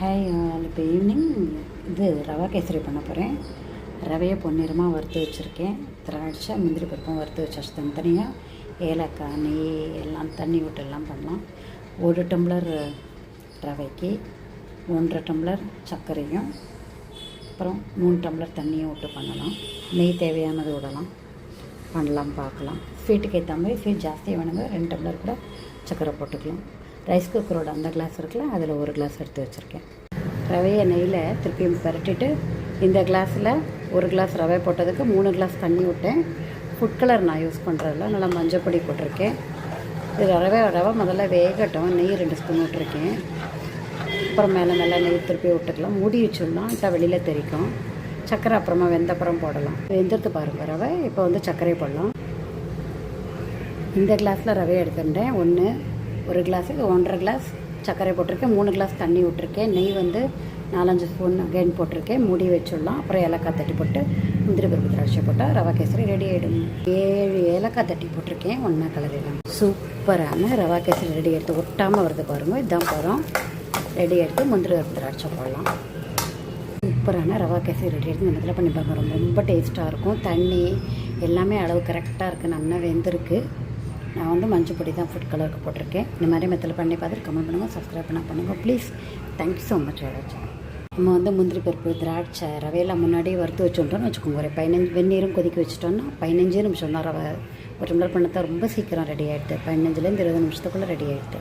Hi, இப்போ evening இது ரவா கேசரி பண்ண போகிறேன். ரவையை பொன்னிறமாக வறுத்து வச்சுருக்கேன். திராட்சை முந்திரி பருப்பும் வறுத்து வச்சாச்சு தனித்தனியாக. ஏலக்காய் நெய் எல்லாம் தண்ணி விட்டு எல்லாம் பண்ணலாம். 1 டம்ளர் ரவைக்கு 1.5 டம்ளர் சர்க்கரையும் அப்புறம் 3 டம்ளர் தண்ணியும் விட்டு பண்ணலாம். நெய் தேவையானது விடலாம், பண்ணலாம் பார்க்கலாம். ஸ்வீட்டுக்கு ஏற்ற மாதிரி ஸ்வீட் ஜாஸ்தி வேணுங்க 2 டம்ளர் கூட சர்க்கரை போட்டுக்கலாம். ரைஸ் குக்கரோட அந்த கிளாஸ் இருக்குல்ல, அதில் 1 கிளாஸ் எடுத்து வச்சுருக்கேன். ரவையை நெய்யில் திருப்பியும் பரட்டிட்டு இந்த கிளாஸில் 1 கிளாஸ் ரவை போட்டதுக்கு 3 கிளாஸ் தண்ணி விட்டேன். ஃபுட் கலர் நான் யூஸ் பண்ணுறதில்ல, நல்லா மஞ்சள் பொடி போட்டிருக்கேன். இது ரவை முதல்ல வேகட்டும். நெய் 2 ஸ்பூன் விட்டுருக்கேன். அப்புறம் மேலே நெய் திருப்பி விட்டுக்கலாம். மூடி வச்சுடலாம், இல்லை வெளியில் தெரிக்கும். சர்க்கரை அப்புறமா வெந்தப்புறம் போடலாம். வெந்தது பாருங்கள் ரவை. இப்போ சர்க்கரை போடலாம். இந்த கிளாஸில் ரவை எடுத்துட்டேன். 1 கிளாஸுக்கு 1.5 கிளாஸ் சர்க்கரை போட்டிருக்கேன். 3 கிளாஸ் தண்ணி விட்டுருக்கேன். நெய் 4-5 ஸ்பூன் அகைன் போட்டிருக்கேன். மூடி வச்சுடலாம். அப்புறம் ஏலக்காய் தட்டி போட்டு முந்திரி பருப்பு திராட்சை போட்டால் ரவா கேசரி ரெடி ஆகிடும். 7 ஏலக்காய் தட்டி போட்டிருக்கேன். ஒன்றா கலரிடலாம். சூப்பரான ரவா கேசரி ரெடி எடுத்து ஒட்டாமல் வருது பாருங்கள். இதுதான் போகிறோம். ரெடி எடுத்து முந்திரி பருப்பு திராட்சை போடலாம். சூப்பரான ரவா கேசரி ரெடி எடுத்து இந்த பண்ணி பார்க்குறோம். ரொம்ப டேஸ்ட்டாக இருக்கும். தண்ணி எல்லாமே அளவு கரெக்டாக இருக்குது. நல்லா வெந்திருக்கு. நான் மஞ்சள் பொடி தான் ஃபுட் கலருக்கு போட்டிருக்கேன். இந்த மாதிரி மெத்தில் பண்ணி பார்த்துட்டு கமெண்ட் பண்ணுங்கள், சப்ஸ்கிரைப் பண்ணுங்கள் please. Thank you so much for வாட்சிங். நம்ம முந்திரி பருப்பு திராட்சை ரவையெல்லாம் முன்னாடியே வறுத்து வச்சுட்டோன்னு வச்சுக்கோங்க. ஒரு 15 வெந்நீரும் கொதிக்க வச்சுட்டோன்னா 15 நிமிஷம் தான். ரவை 1 டம்ளர் பண்ணத்தான் ரொம்ப சீக்கிரம் ரெடி ஆகிடுது. 15லேருந்து 20 நிமிஷத்துக்குள்ளே ரெடி ஆகிடுது.